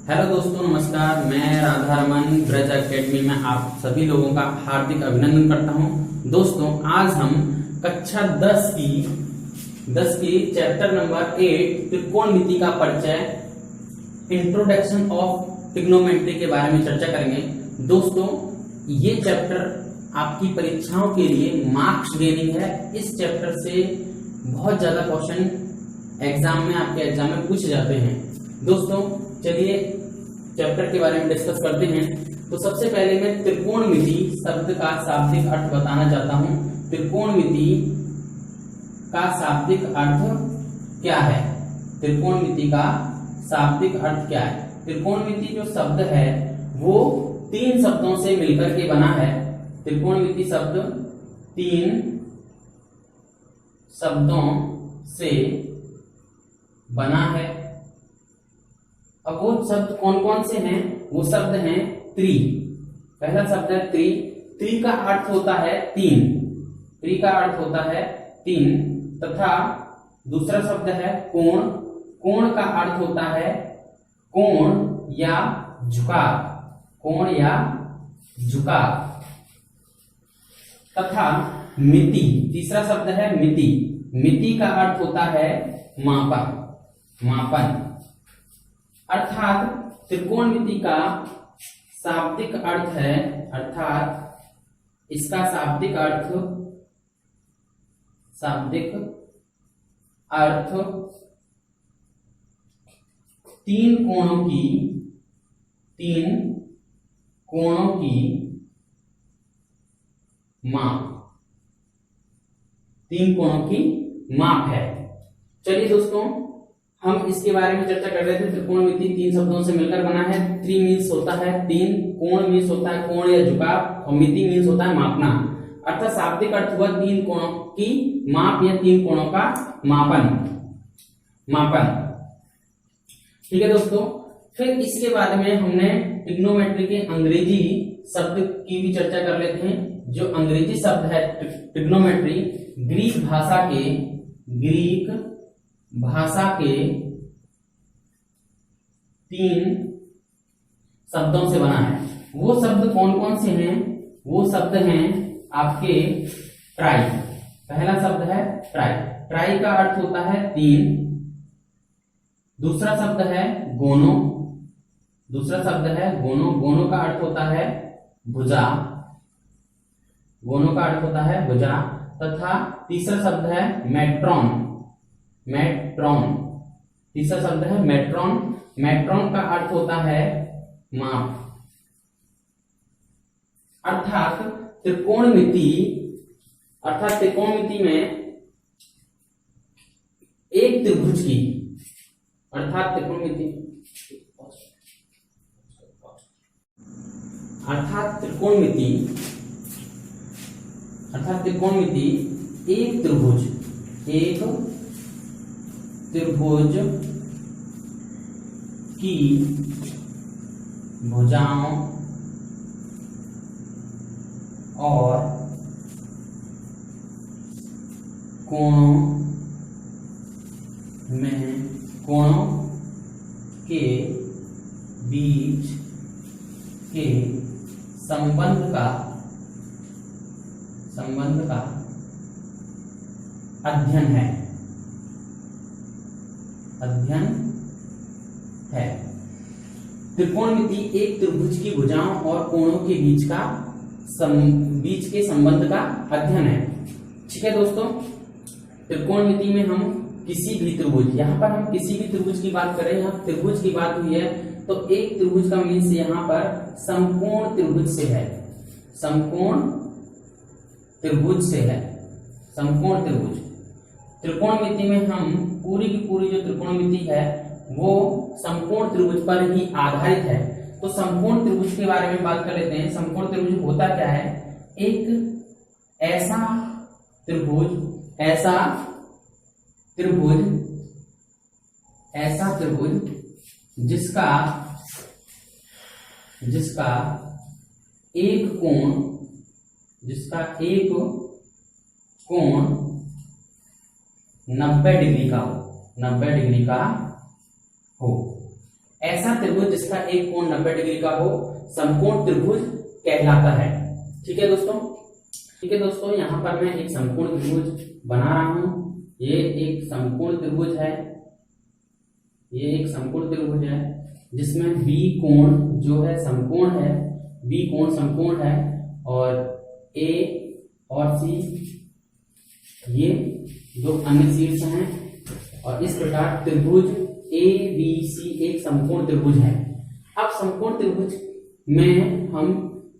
Hello दोस्तों, नमस्कार। मैं राधा रमन ब्रज एकेडमी में आप सभी लोगों का हार्दिक अभिनंदन करता हूं। दोस्तों, आज हम कक्षा 10 की चैप्टर नंबर 8 त्रिकोणमिति का परिचय, इंट्रोडक्शन ऑफ ट्रिग्नोमेट्री के बारे में चर्चा करेंगे। दोस्तों, ये चैप्टर आपकी परीक्षाओं के लिए मार्क्स गेनिंग है। इस चैप्टर से बहुत ज्यादा क्वेश्चन एग्जाम में आपके एग्जाम में पूछे जाते हैं। दोस्तों, चलिए चैप्टर के बारे में डिस्कस करते हैं। तो सबसे पहले मैं त्रिकोणमिति शब्द का शाब्दिक अर्थ बताना चाहता हूं। त्रिकोणमिति का शाब्दिक अर्थ क्या है? त्रिकोणमिति का शाब्दिक अर्थ क्या है? त्रिकोणमिति जो शब्द है वो 3 शब्दों से मिलकर के बना है। त्रिकोणमिति शब्द 3 शब्दों से बना है। अब वो शब्द कौन कौन से हैं? वो शब्द हैं त्रि। पहला शब्द है त्रि। त्रि का अर्थ होता है 3। त्रि का अर्थ होता है 3 तथा दूसरा शब्द है कोण। कोण का अर्थ होता है कोण या झुकाव। कोण या झुकाव तथा मिति। तीसरा शब्द है मिति। मिति का अर्थ होता है मापन। मापन अर्थात त्रिकोणमिति का शाब्दिक अर्थ है, अर्थात इसका शाब्दिक अर्थ 3 कोणों की माप। 3 कोणों की माप है। चलिए दोस्तों, हम इसके बारे में चर्चा कर रहे थे। त्रिकोणमिति 3 शब्दों से मिलकर बना है। त्रि मीन्स होता है 3, कोण मीन्स होता है कोण या झुकाव, और मिति मीन्स होता है मापना। अर्थात शाब्दिक अर्थ हुआ 3 कोणों की माप या 3 कोणों का मापन। ठीक है दोस्तों, फिर इसके बाद में हमने ट्रिग्नोमेट्री के अंग्रेजी शब्द की भी चर्चा कर लेते हैं। जो अंग्रेजी शब्द है ट्रिग्नोमेट्री, ग्रीक भाषा के 3 शब्दों से बना है। वो शब्द कौन कौन से हैं? वो शब्द हैं आपके ट्राई। पहला शब्द है ट्राई। ट्राई का अर्थ होता है 3। दूसरा शब्द है गोनो। गोनो का अर्थ होता है भुजा। गोनो का अर्थ होता है भुजा तथा तीसरा शब्द है मेट्रॉन। तीसरा शब्द है मेट्रॉन। मेट्रॉन का अर्थ होता है माप। अर्थात त्रिकोणमिति में एक त्रिभुज की, अर्थात त्रिकोणमिति एक त्रिभुज की भुजाओं और कोणों के बीच के संबंध का अध्ययन है। त्रिकोणमिति एक त्रिभुज की भुजाओं और कोणों के बीच के संबंध का अध्ययन है। ठीक है दोस्तों, त्रिकोणमिति में हम किसी भी त्रिभुज, यहाँ पर हम किसी भी त्रिभुज की बात करें, यहाँ त्रिभुज की बात हुई है तो एक त्रिभुज का मीन्स यहाँ पर समकोण त्रिभुज से है। समकोण त्रिभुज। त्रिकोणमिति में हम पूरी की पूरी जो त्रिकोणमिति है वो समकोण त्रिभुज पर ही आधारित है। तो समकोण त्रिभुज के बारे में बात कर लेते हैं। समकोण त्रिभुज होता क्या है? एक ऐसा त्रिभुज जिसका एक कोण 90 डिग्री का हो। ऐसा त्रिभुज जिसका एक कोण 90 डिग्री का हो समकोण त्रिभुज कहलाता है। ठीक है दोस्तों, ठीक है दोस्तों, यहाँ पर मैं एक समकोण त्रिभुज बना रहा हूं। ये एक समकोण त्रिभुज है, ये एक समकोण त्रिभुज है जिसमें बी कोण जो है समकोण है, बी कोण समकोण है और ए और सी ये दो अन्य शीर्ष हैं और इस प्रकार त्रिभुज ए बी सी एक समकोण त्रिभुज है। अब समकोण त्रिभुज में हम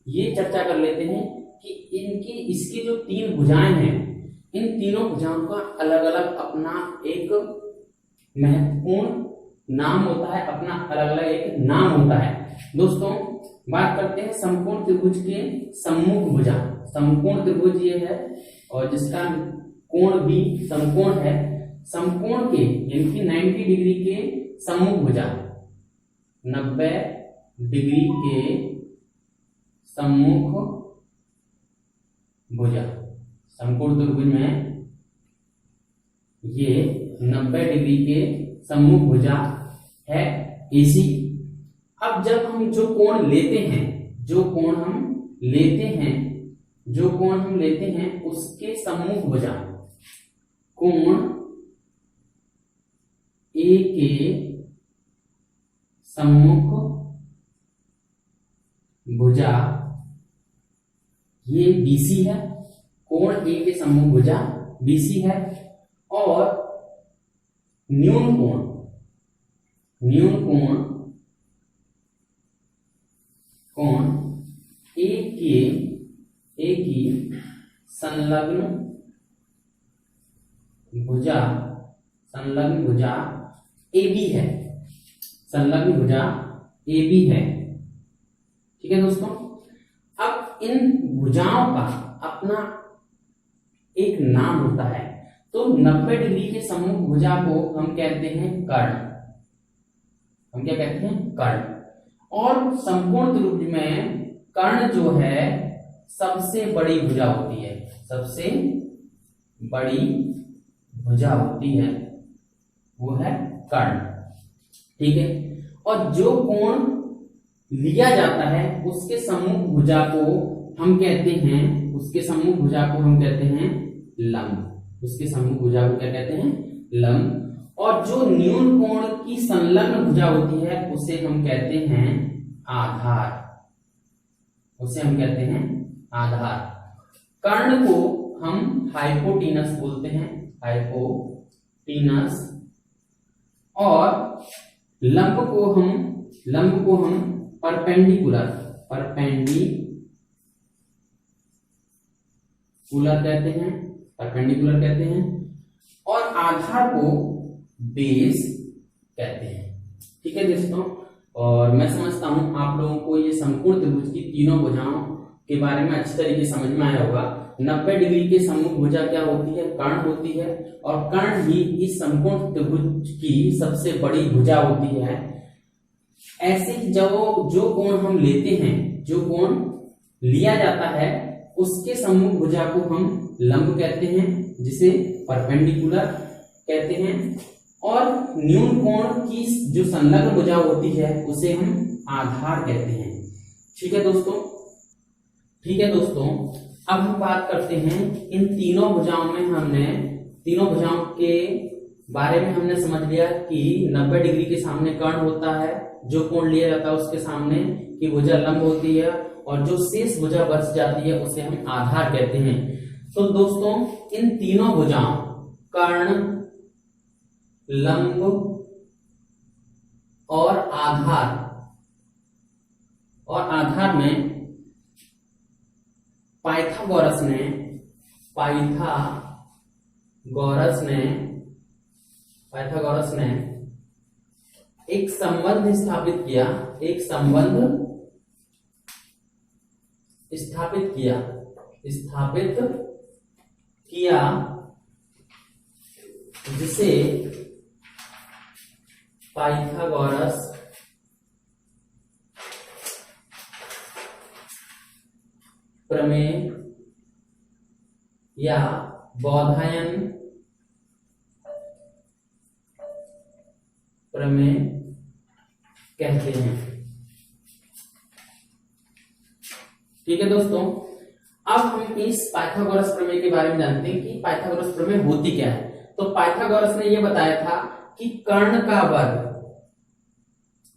ये चर्चा कर लेते हैं कि इसकी जो तीन भुजाएं हैं, इन तीनों भुजाओं का अलग अलग अपना एक महत्वपूर्ण नाम होता है, अपना अलग अलग एक नाम होता है। दोस्तों बात करते हैं समकोण त्रिभुज के सम्मुख भुजा। समकोण त्रिभुज ये है और जिसका कोण भी समकोण है, समकोण के यानी कि 90 डिग्री के सम्मुख भुजा, 90 डिग्री के सम्मुख भुजा, समकोण त्रिभुज में ये 90 डिग्री के सम्मुख भुजा है AC। अब जब हम जो कोण लेते हैं, जो कोण हम लेते हैं उसके सम्मुख भुजा कोण A के सम्मुख भुजा ये BC है, कोण A के सम्मुख भुजा BC है और न्यून कोण A की संलग्न भुजा AB है, संलग्न भुजा AB है। ठीक है दोस्तों, अब इन भुजाओं का अपना एक नाम होता है। तो 90 डिग्री के सम्मुख भुजा को हम कहते हैं कर्ण। हम क्या कहते हैं? कर्ण। और समकोण त्रिभुज में कर्ण जो है सबसे बड़ी भुजा होती है, सबसे बड़ी भुजा होती है वो है कर्ण। ठीक है, और जो कोण लिया जाता है उसके सम्मुख भुजा को हम कहते हैं, उसके सम्मुख भुजा को हम कहते हैं लंब। उसके सम्मुख भुजा को क्या कहते हैं? लंब। और जो न्यून कोण की संलग्न भुजा होती है उसे हम कहते हैं आधार, उसे हम कहते हैं आधार। कर्ण को हम हाइपोटीनस बोलते हैं, हाइपोटीनस। और लंब को हम परपेंडिकुलर कहते हैं और आधार को बेस कहते हैं। ठीक है दोस्तों, और मैं समझता हूं आप लोगों को ये समकोण त्रिभुज की तीनों भुजाओं के बारे में अच्छी तरीके से समझ में आया होगा। 90 डिग्री के सम्मुख भुजा क्या होती है? कर्ण होती है और कर्ण ही इस समकोण त्रिभुज की सबसे बड़ी भुजा होती है। ऐसे जो कोण हम लेते हैं, जो कोण लिया जाता है उसके सम्मुख भुजा को हम लंब कहते हैं, जिसे परपेंडिकुलर कहते हैं। और न्यून कोण की जो संलग्न भुजा होती है उसे हम आधार कहते हैं। ठीक है दोस्तों, ठीक है दोस्तों, अब हम बात करते हैं इन तीनों भुजाओं में तीनों भुजाओं के बारे में हमने समझ लिया कि 90 डिग्री के सामने कर्ण होता है, जो कोण लिया जाता है उसके सामने की भुजा लंब होती है और जो शेष भुजा बच जाती है उसे हम आधार कहते हैं। तो दोस्तों इन तीनों भुजाओं कर्ण, लंब और आधार में पाइथागोरस ने एक संबंध स्थापित किया जिसे पाइथागोरस प्रमेय या बौधायन प्रमेय कहते हैं। ठीक है दोस्तों, अब हम इस पाइथागोरस प्रमेय के बारे में जानते हैं कि पाइथागोरस प्रमेय होती क्या है। तो पाइथागोरस ने यह बताया था कि कर्ण का वर्ग,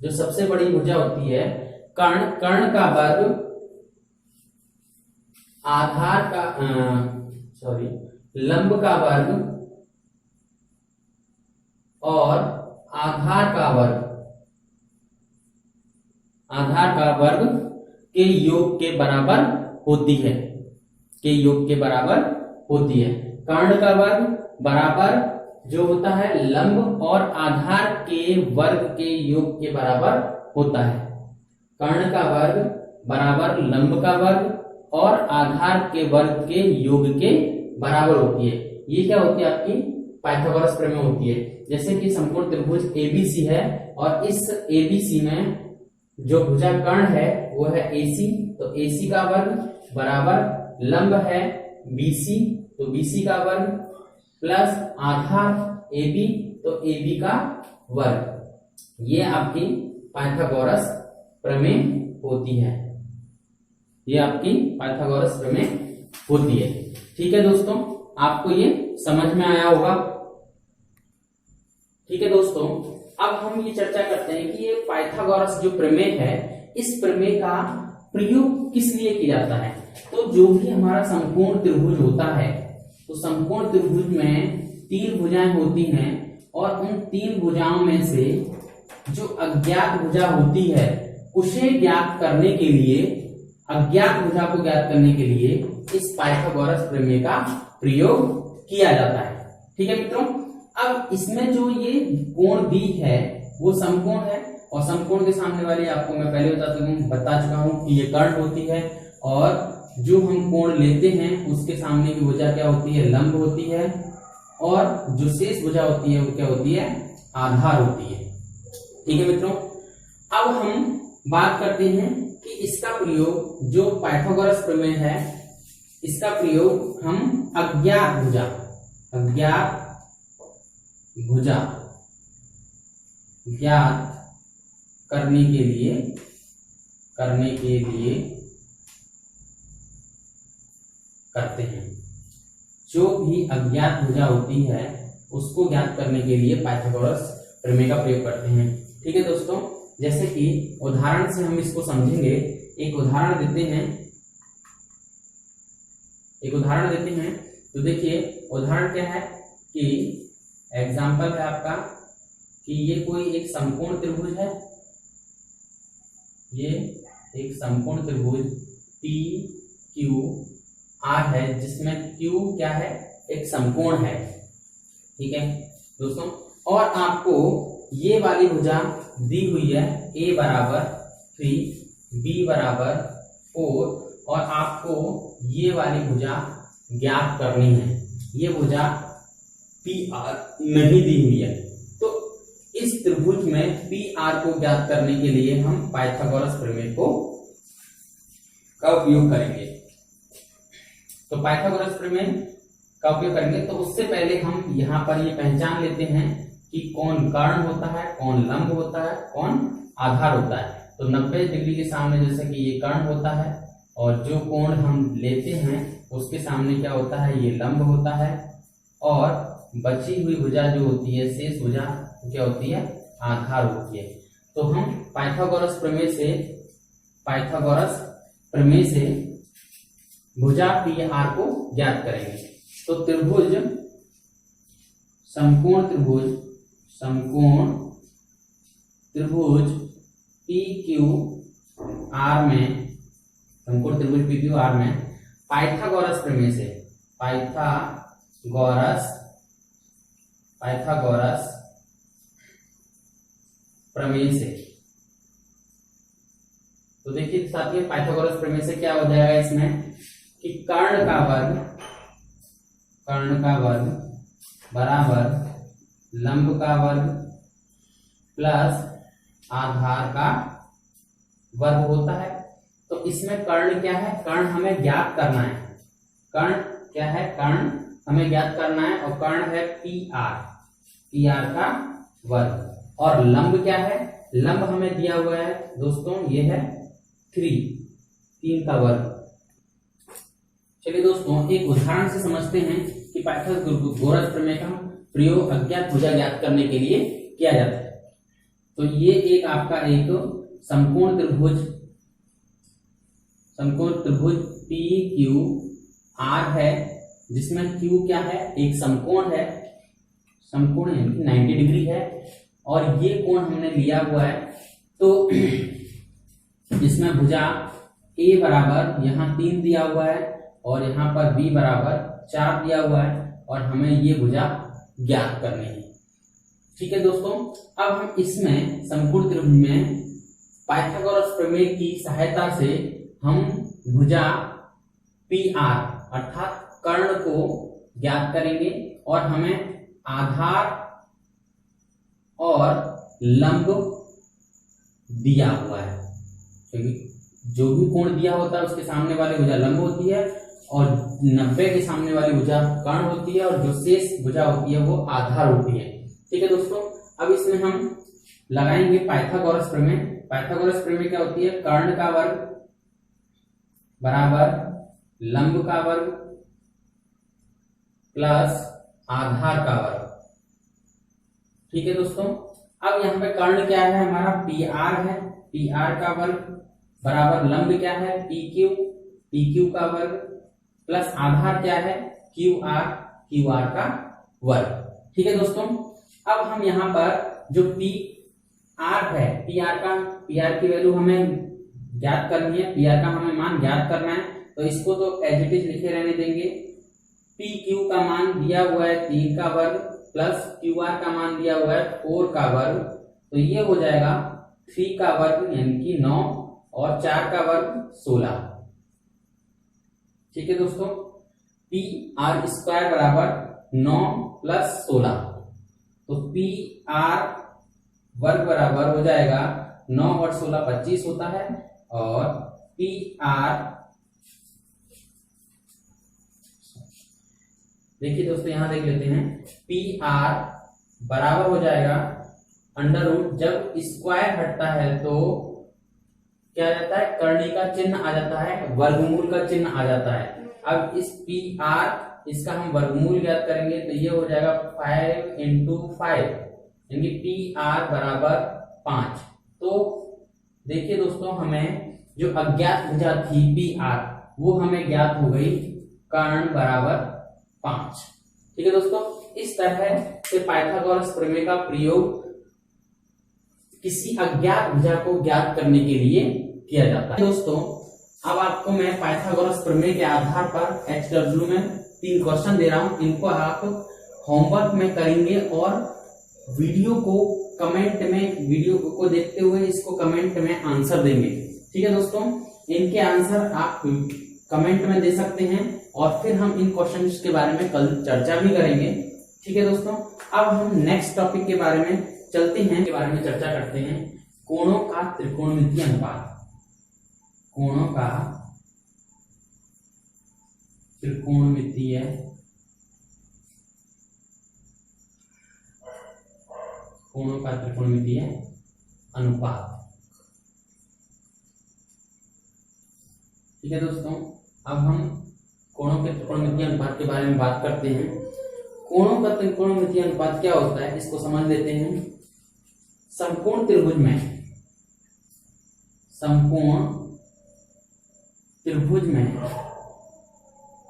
जो सबसे बड़ी भुजा होती है, कर्ण का वर्ग आधार का लंब का वर्ग और आधार का वर्ग के योग के बराबर होती है, कर्ण का वर्ग बराबर जो होता है लंब और आधार के वर्ग के योग के बराबर होता है। कर्ण का वर्ग बराबर लंब का वर्ग और आधार के वर्ग के योग के बराबर होती है। ये क्या होती है? आपकी पाइथागोरस प्रमेय होती है। जैसे कि समकोण त्रिभुज एबीसी है और इस एबीसी में जो भुजा कर्ण है वो है AC, तो AC का वर्ग बराबर लंब है BC, तो BC का वर्ग प्लस आधार AB, तो AB का वर्ग। ये आपकी पाइथागोरस प्रमेय होती है, ठीक है दोस्तों, आपको ये समझ में आया होगा। ठीक है दोस्तों, अब हम ये चर्चा करते हैं कि ये पाइथागोरस जो प्रमेय है, इस प्रमेय का प्रयोग किस लिए किया जाता है। तो जो भी हमारा समकोण त्रिभुज होता है, तो समकोण त्रिभुज में 3 भुजाएं होती हैं और उन 3 भुजाओं में से जो अज्ञात भुजा होती है उसे ज्ञात करने के लिए, अज्ञात भुजा को ज्ञात करने के लिए इस पाइथागोरस प्रमेय का प्रयोग किया जाता है। ठीक है मित्रों, अब इसमें जो ये कोण दी है वो समकोण है और समकोण के सामने वाली आपको मैं पहले बता चुका हूं कि ये कर्ण होती है और जो हम कोण लेते हैं उसके सामने की भुजा क्या होती है? लंब होती है और जो शेष भुजा होती है वो क्या होती है? आधार होती है। ठीक है मित्रों, अब हम बात करते हैं कि इसका प्रयोग, जो पाइथागोरस प्रमेय है, इसका प्रयोग हम अज्ञात भुजा ज्ञात करने के लिए करते हैं। जो भी अज्ञात भुजा होती है उसको ज्ञात करने के लिए पाइथागोरस प्रमेय का प्रयोग करते हैं। ठीक है दोस्तों, जैसे कि उदाहरण से हम इसको समझेंगे। एक उदाहरण देते हैं, तो देखिए उदाहरण क्या है कि एग्जाम्पल है आपका कि ये कोई एक समकोण त्रिभुज है, ये एक समकोण त्रिभुज PQR है जिसमें Q क्या है? एक समकोण है। ठीक है दोस्तों, और आपको ये वाली भुजा दी हुई है A बराबर 3, B बराबर 4 और आपको ये वाली भुजा ज्ञात करनी है। ये भुजा PR नहीं दी हुई है, तो इस त्रिभुज में PR को ज्ञात करने के लिए हम पाइथागोरस प्रमेय का उपयोग करेंगे। तो पाइथागोरस प्रमेय का उपयोग करेंगे, तो उससे पहले हम यहाँ पर ये पहचान लेते हैं कि कौन कर्ण होता है, कौन लंब होता है, कौन आधार होता है। तो 90 डिग्री के सामने जैसे कि ये कर्ण होता है और जो कोण हम लेते हैं उसके सामने क्या होता है? ये लंब होता है और बची हुई भुजा जो होती है, शेष भुजा क्या होती है? आधार होती है। तो हम पाइथागोरस प्रमेय से भुजा PR को ज्ञात करेंगे। तो त्रिभुज, समकोण त्रिभुज PQR में पाइथागोरस प्रमेय से तो देखिए साथियों, पाइथागोरस प्रमेय से क्या हो जाएगा इसमें कि कर्ण का वर्ग बराबर लंब का वर्ग प्लस आधार का वर्ग होता है। तो इसमें कर्ण क्या है? कर्ण हमें ज्ञात करना है। कर्ण क्या है? कर्ण हमें ज्ञात करना है और कर्ण है PR का वर्ग। और लंब क्या है? लंब हमें दिया हुआ है दोस्तों, ये है 3 का वर्ग। चलिए दोस्तों एक उदाहरण से समझते हैं कि पाइथागोरस प्रमेय का प्रयोग अज्ञात भुजा ज्ञात करने के लिए किया जाता है। तो ये एक आपका एक समकोण त्रिभुज पी क्यू आर है, जिसमें क्यू क्या है, एक समकोण है, समकोण यानी कि 90 डिग्री है, और ये कोण हमने लिया हुआ है। तो इसमें भुजा ए बराबर यहाँ 3 दिया हुआ है और यहाँ पर बी बराबर 4 दिया हुआ है, और हमें ये भुजा ज्ञात करनी है। ठीक है दोस्तों, अब हम इसमें समकोण त्रिभुज में पाइथागोरस प्रमेय की सहायता से हम भुजा पी आर अर्थात कर्ण को ज्ञात करेंगे, और हमें आधार और लंब दिया हुआ है, क्योंकि जो भी कोण दिया होता है उसके सामने वाली भुजा लंब होती है, और 90 के सामने वाली भुजा कर्ण होती है, और जो शेष भुजा होती है वो आधार होती है। ठीक है दोस्तों, अब इसमें हम लगाएंगे पाइथागोरस प्रमेय। पाइथागोरस प्रमेय क्या होती है, कर्ण का वर्ग बराबर लंब का वर्ग प्लस आधार का वर्ग। ठीक है दोस्तों, अब यहाँ पे कर्ण क्या है हमारा, पी आर है, पी आर का वर्ग बराबर लंब क्या है, पी क्यू का वर्ग प्लस आधार क्या है, क्यू आर का वर्ग। ठीक है दोस्तों, अब हम यहाँ पर जो पी आर है, पी आर की वैल्यू हमें ज्ञात करनी है, पी आर का हमें मान ज्ञात करना है, तो इसको तो एज इट इज लिखे रहने देंगे। पी क्यू का मान दिया हुआ है 3 का वर्ग प्लस क्यू आर का मान दिया हुआ है 4 का वर्ग, तो ये हो जाएगा 3 का वर्ग यानी कि 9 और 4 का वर्ग 16। ठीक है दोस्तों, पी आर स्क्वायर बराबर 9 प्लस 16, तो पी आर वर्ग बराबर हो जाएगा 9 और 16 25 होता है, और पी आर देखिए दोस्तों यहां देख लेते हैं, पी आर बराबर हो जाएगा अंडर रूट, जब स्क्वायर हटता है तो क्या आ जाता है, कर्णी का चिन्ह आ जाता है, वर्गमूल का चिन्ह आ जाता है। अब इस पी आर इसका हम वर्गमूल ज्ञात करेंगे, तो ये हो जाएगा 5 इंटू 5 यानी पी आर बराबर 5। तो देखिए दोस्तों, हमें जो अज्ञात भुजा थी पी आर वो हमें ज्ञात हो गई कर्ण बराबर 5। ठीक है दोस्तों, इस तरह से पाइथागोरस प्रमेय का प्रयोग किसी अज्ञात भुजा को ज्ञात करने के लिए किया जाता है। दोस्तों अब आपको मैं पाइथागोरस प्रमेय के आधार पर HW में 3 क्वेश्चन दे रहा हूं, इनको आप होमवर्क में करेंगे और वीडियो को देखते हुए इसको कमेंट में आंसर देंगे। ठीक है दोस्तों, इनके आंसर आप कमेंट में दे सकते हैं, और फिर हम इन क्वेश्चंस के बारे में कल चर्चा भी करेंगे। ठीक है दोस्तों, अब हम नेक्स्ट टॉपिक के बारे में चलते हैं, के बारे में चर्चा करते हैं, कोणों का त्रिकोणमितीय अनुपात। कोणों का त्रिकोणमितीय अनुपात। ठीक है दोस्तों, अब हम कोणों के त्रिकोणमितीय अनुपात के बारे में बात करते हैं। कोणों का त्रिकोणमितीय अनुपात क्या होता है, इसको समझ लेते हैं। समकोण त्रिभुज में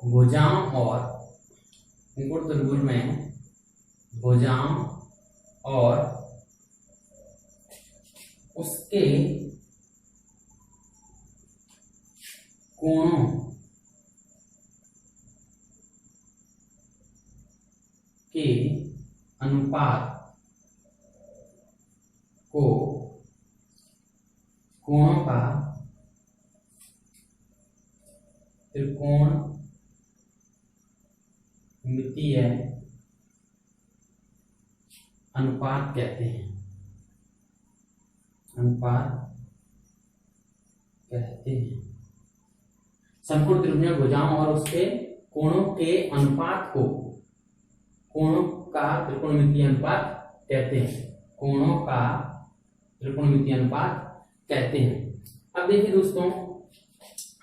भुजाओं और उसके कोणों के अनुपात को कोणों का त्रिकोणमितीय अनुपात कहते हैं। समकोण त्रिभुज में भुजाओं और उसके कोणों के अनुपात को कोणों का त्रिकोणमितीय अनुपात कहते हैं। कोणों का त्रिकोणमितीय अनुपात कहते हैं। अब देखिए दोस्तों,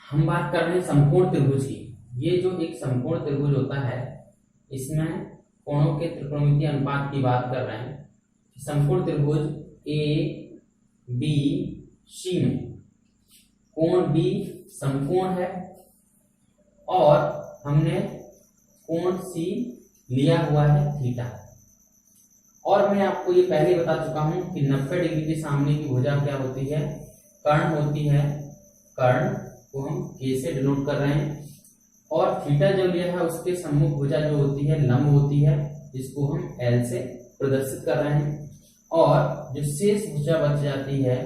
हम बात कर रहे हैं समकोण त्रिभुज की। ये जो एक समकोण त्रिभुज होता है, इसमें कोणों के त्रिकोणमितीय अनुपात की बात कर रहे हैं। समकोण त्रिभुज ए बी सी में कोण बी समकोण है और हमने कोण सी लिया हुआ है थीटा। और मैं आपको ये पहले बता चुका हूं कि 90 डिग्री के सामने की भुजा क्या होती है, कर्ण होती है। कर्ण को हम K से डिनोट कर रहे हैं और थीटा जो लिया है उसके सम्मुख भुजा जो होती है लंब होती है, इसको हम L से प्रदर्शित कर रहे हैं। और जो शेष भुजा बच जाती है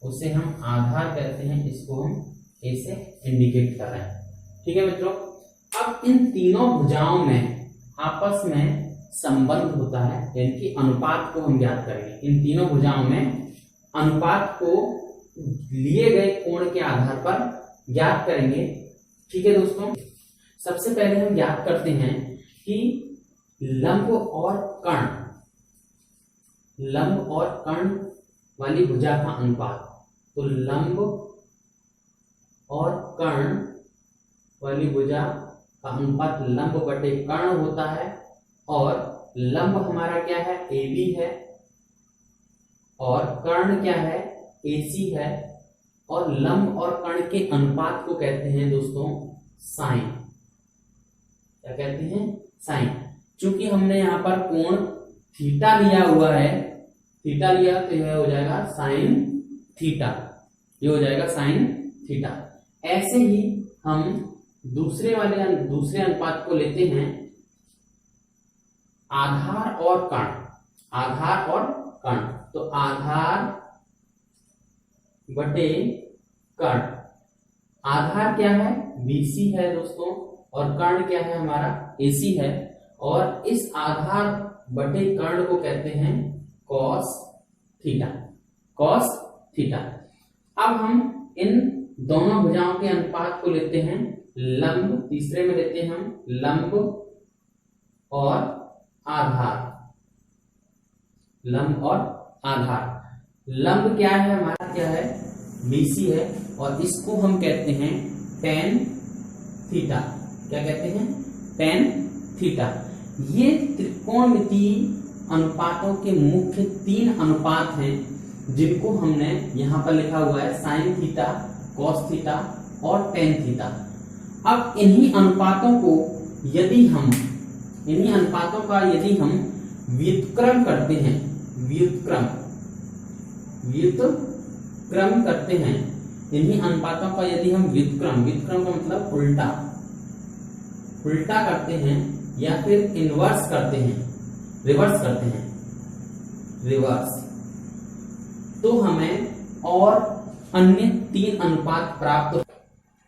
उसे हम आधार कहते हैं, इसको हम A से इंडिकेट कर रहे हैं। ठीक है मित्रों, अब इन तीनों भुजाओं में आपस में संबंध होता है, यानी कि अनुपात को हम ज्ञात करेंगे। इन तीनों भुजाओं में अनुपात को लिए गए कोण के आधार पर ज्ञात करेंगे। ठीक है दोस्तों, सबसे पहले हम ज्ञात करते हैं कि लंब और कर्ण वाली भुजा का अनुपात। तो लंब और कर्ण वाली भुजा का अनुपात लंब बटे कर्ण होता है। और लंब हमारा क्या है, AB है, और कर्ण क्या है, AC है। और लंब और कर्ण के अनुपात को कहते हैं दोस्तों साइन। क्या कहते हैं, साइन। चूंकि हमने यहां पर कोण थीटा लिया हुआ है, थीटा लिया तो यह हो जाएगा साइन थीटा, ये हो जाएगा साइन थीटा। ऐसे ही हम दूसरे अनुपात को लेते हैं आधार और कर्ण। तो आधार बटे कर्ण। आधार क्या है, BC है दोस्तों, और कर्ण क्या है हमारा, AC है। और इस आधार बटे कर्ण को कहते हैं कॉस थीटा। अब हम इन दोनों भुजाओं के अनुपात को लेते हैं लंब, तीसरे में लेते हैं हम लंब और आधार। लंब क्या है हमारा, क्या है, BC है, और इसको हम कहते हैं tan थीटा। क्या कहते हैं, tan थीटा। ये त्रिकोणमितीय अनुपातों के मुख्य 3 अनुपात हैं, जिनको हमने यहां पर लिखा हुआ है साइन थीटा, कॉस थीटा और टेन थीटा। अब इन्हीं अनुपातों का यदि हम व्युत्क्रम करते हैं, व्युत्क्रम करते हैं, इन्हीं अनुपातों का यदि हम व्युत्क्रम का मतलब उल्टा करते हैं या फिर इनवर्स करते हैं, रिवर्स करते हैं, तो हमें और अन्य 3 अनुपात प्राप्त।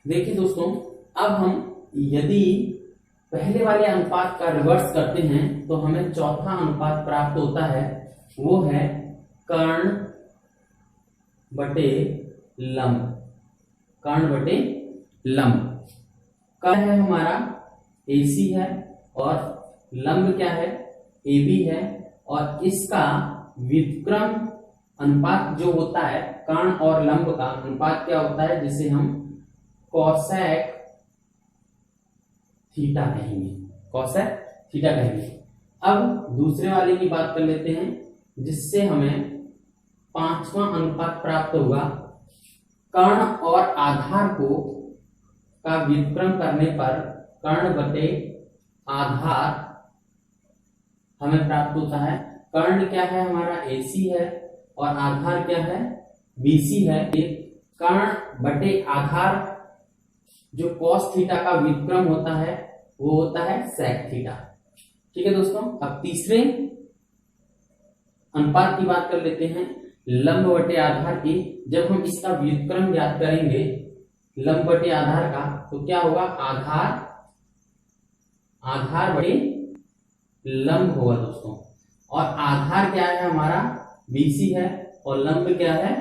देखिए दोस्तों, अब हम यदि पहले वाले अनुपात का रिवर्स करते हैं तो हमें चौथा अनुपात प्राप्त होता है, वो है कर्ण बटे लंब। कर्ण है हमारा AC है और लंब क्या है, AB है। और इसका व्युत्क्रम अनुपात जो होता है, कर्ण और लंब का अनुपात क्या होता है, जिसे हम कोसेक थीटा कहेंगे। अब दूसरे वाले की बात कर लेते हैं, जिससे हमें 5वां अनुपात प्राप्त होगा। कर्ण और आधार का व्युत्क्रम करने पर कर्ण बटे आधार हमें प्राप्त होता है। कर्ण क्या है हमारा, AC है, और आधार क्या है, BC है। कर्ण बटे आधार जो कॉस थीटा का व्युत्क्रम होता है वो होता है सेक थीटा। ठीक है दोस्तों, अब तीसरे अनुपात की बात कर लेते हैं, लंब बटे आधार की। जब हम इसका व्युत्क्रम ज्ञात करेंगे लंब बटे आधार का, तो क्या होगा, आधार बटे लंब होगा दोस्तों। और आधार क्या है हमारा, BC है, और लंब क्या है,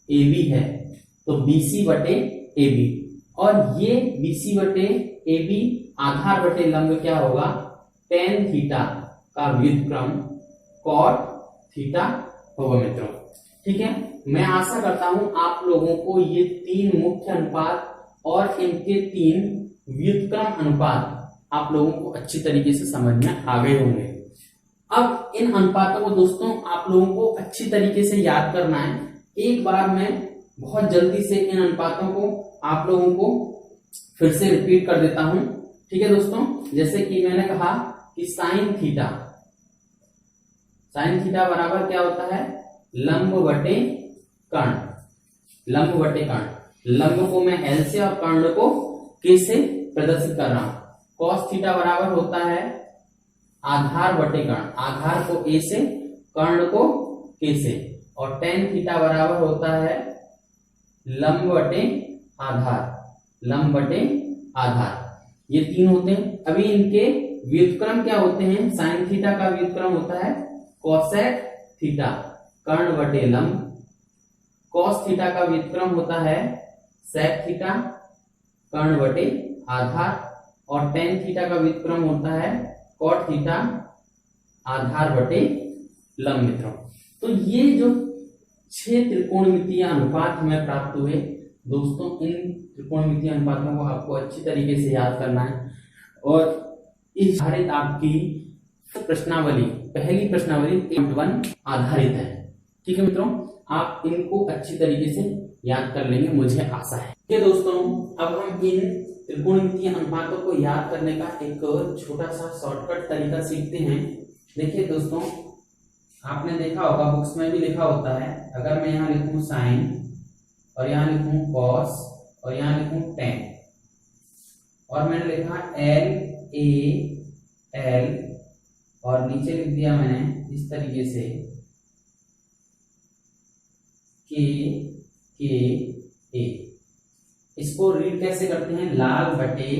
AB है। तो BC बटे AB, और ये BC बटे AB आधार बटे लंब क्या होगा, tan थीटा का व्युत्क्रम cot थीटा होगा मित्रों। ठीक है, मैं आशा करता हूं आप लोगों को ये 3 मुख्य अनुपात और इनके 3 व्युत्क्रम अनुपात आप लोगों को अच्छी तरीके से समझ में आ गए होंगे। अब इन अनुपातों को दोस्तों आप लोगों को अच्छी तरीके से याद करना है। एक बार मैं बहुत जल्दी से इन अनुपातों को आप लोगों को फिर से रिपीट कर देता हूं। ठीक है दोस्तों, जैसे कि मैंने कहा कि साइन थीटा बराबर क्या होता है, लंब बटे कर्ण। लंब बटे कर्ण, लंब को मैं एल से और कर्ण को के से प्रदर्शित कर रहा हूं। कॉस थीटा बराबर होता है आधार बटे कर्ण, आधार को ए से कर्ण को के से, और टेन थीटा बराबर होता है लंब बटे आधार, लंब बटे आधार। ये 3 होते हैं। अभी इनके व्युत्क्रम क्या होते हैं, साइन थीटा का व्युत्क्रम होता है कोसेक थीटा कर्ण बटे लंब, कॉस थीटा का व्युत्क्रम होता है सेक थीटा कर्ण बटे आधार, और टेन थीटा का व्युत्क्रम होता है कॉट थीटा आधार बटे लंब। मित्रों, तो ये जो 6 त्रिकोणमितीय अनुपात हमें प्राप्त हुए दोस्तों, इन त्रिकोणमितीय अनुपातों को आपको अच्छी तरीके से याद करना है। और इस आधारित आपकी प्रश्नावली, पहली प्रश्नावली 1 आधारित है। ठीक है मित्रों, आप इनको अच्छी तरीके से याद कर लेंगे, मुझे आशा है। ठीक है दोस्तों, अब हम इन त्रिकोणमितीय अनुपातों को याद करने का एक छोटा सा शॉर्टकट तरीका सीखते हैं। देखिए दोस्तों, आपने देखा होगा बुक्स में भी लिखा होता है, अगर मैं यहाँ लिखूं साइन और यहाँ लिखूं कॉस और यहाँ लिखूं टेन, और मैंने लिखा एल ए एल और नीचे लिख दिया मैंने इस तरीके से के ए। इसको रीड कैसे करते हैं, लाल बटे